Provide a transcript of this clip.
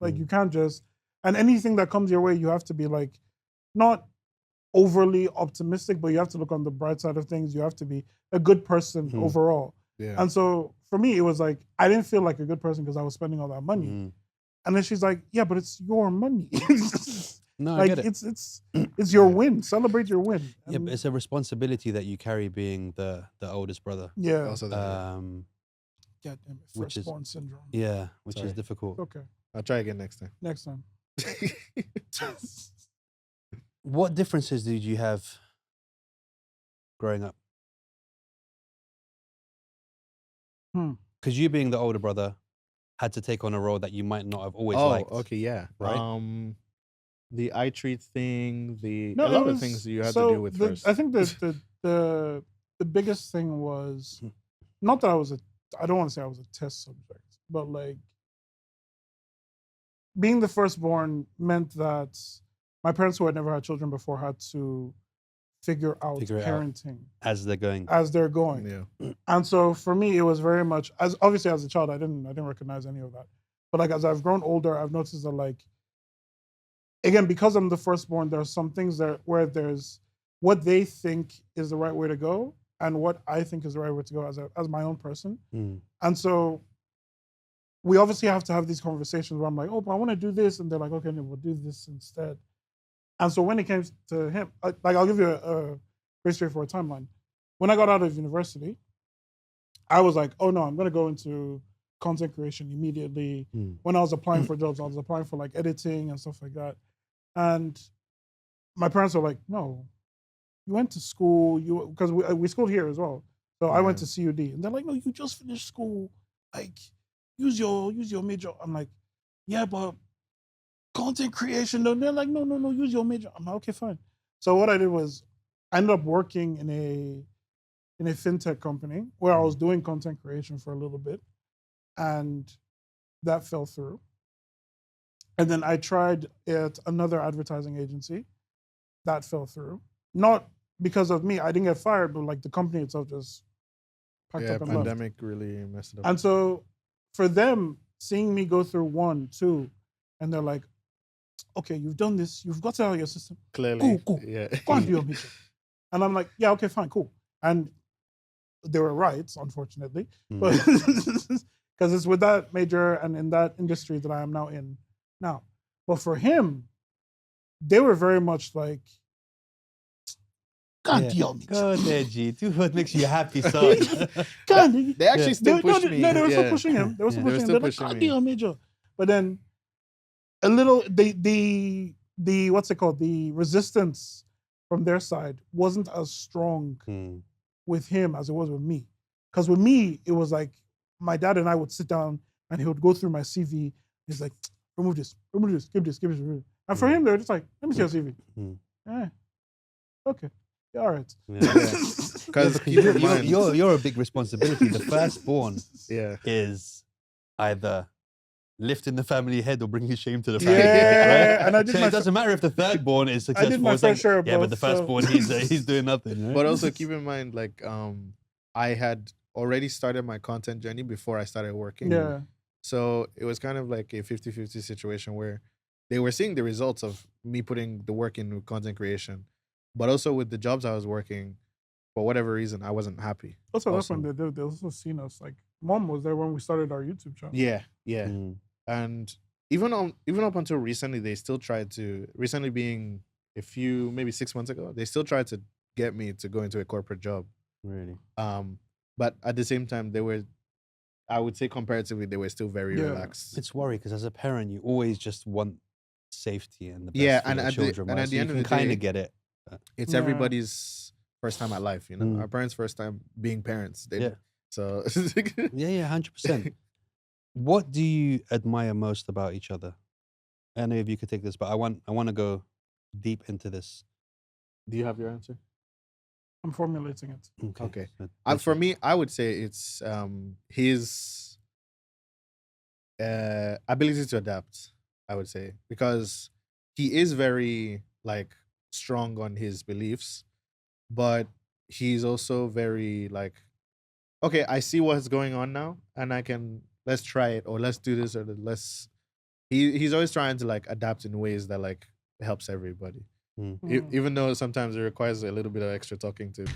Like you can't just, and anything that comes your way, you have to be like, not overly optimistic, but you have to look on the bright side of things. You have to be a good person overall. Yeah. And so for me, it was like, I didn't feel like a good person because I was spending all that money. And then she's like, yeah, but it's your money. No, I like get it. it's your win. Celebrate your win. Yeah, but it's a responsibility that you carry being the oldest brother. Yeah. Also, Goddamn it. which is- Firstborn syndrome. Yeah, which Sorry. is difficult. Okay. I'll try again next time. Next time. What differences did you have growing up? Because you being the older brother had to take on a role that you might not have always liked. okay, yeah. Right? The eye treat thing, a No, lot it of was- things you had so to deal with the- first. I think the biggest thing was not that I don't want to say I was a test subject, but like being the firstborn meant that my parents who had never had children before had to figure out Figure it out. parenting As they're going. as they're going. Yeah. And so for me, it was very much as obviously as a child, I didn't recognize any of that. But like as I've grown older, I've noticed that like again, because I'm the firstborn, there are some things where there's what they think is the right way to go and what I think is the right way to go as my own person. And so we obviously have to have these conversations where I'm like, oh, but I want to do this. And they're like, okay, no, we'll do this instead. And so when it came to him, like I'll give you a very straightforward timeline. When I got out of university, I was like, oh no, I'm going to go into content creation immediately. When I was applying for jobs, I was applying for like editing and stuff like that. And my parents were like, no, you went to school, because we schooled here as well. So I went to CUD. And they're like, no, you just finished school. Like, use your major. I'm like, yeah, but content creation. No, they're like, no, use your major. I'm like, okay, fine. So what I did was I ended up working in a fintech company where I was doing content creation for a little bit, and that fell through. And then I tried at another advertising agency. That fell through. Not because of me. I didn't get fired, but like the company itself just packed up and left. Pandemic really messed it up. And so for them, seeing me go through 1, 2, and they're like, okay, you've done this, you've got it out of your system. Clearly. Cool. Yeah. Go and do your major. And I'm like, yeah, okay, fine, cool. And they were right, unfortunately. But because it's with that major and in that industry that I am now in now. But for him, they were very much like, God damn it. Go there, G. Do what makes you happy, son. They actually still pushed me. No, they were still pushing him. They were still pushing him. They're like, God damn, major. But then a little, the what's it called? The resistance from their side wasn't as strong with him as it was with me. Because with me, it was like my dad and I would sit down and he would go through my CV. He's like, remove this, give this. And for him, they were just like, let me see your CV. Okay. Yeah, all right. Because you're a big responsibility. The firstborn is either lifting the family head or bringing shame to the family. Yeah, right? and I did so it doesn't matter if the thirdborn is successful. I did my It's like, fair share of yeah, but both, the firstborn, he's doing nothing. Right? But also keep in mind, like, I had already started my content journey before I started working. Yeah. So it was kind of like a 50-50 situation where they were seeing the results of me putting the work in with content creation. But also with the jobs I was working, for whatever reason, I wasn't happy. Also, that's when they also seen us. Like, Mom was there when we started our YouTube channel. Yeah. And even up until recently, they still tried to. Recently, being maybe 6 months ago, they still tried to get me to go into a corporate job. Really. But at the same time, they were, I would say, comparatively, they were still very relaxed. It's worry because as a parent, you always just want safety and the best for your children. And right? at the so end you of can the day, kind of get it. It's everybody's first time at life, you know. Our parents' first time being parents. So 100%. What do you admire most about each other? Any of you could take this, but I want to go deep into this. Do you have your answer? I'm formulating it. Okay. For me, I would say it's his ability to adapt. I would say because he is very like strong on his beliefs, but he's also very like, okay, I see what's going on now, and let's try it, or let's do this, or let's he's always trying to like adapt in ways that like helps everybody. Mm. Mm. Even though sometimes it requires a little bit of extra talking to.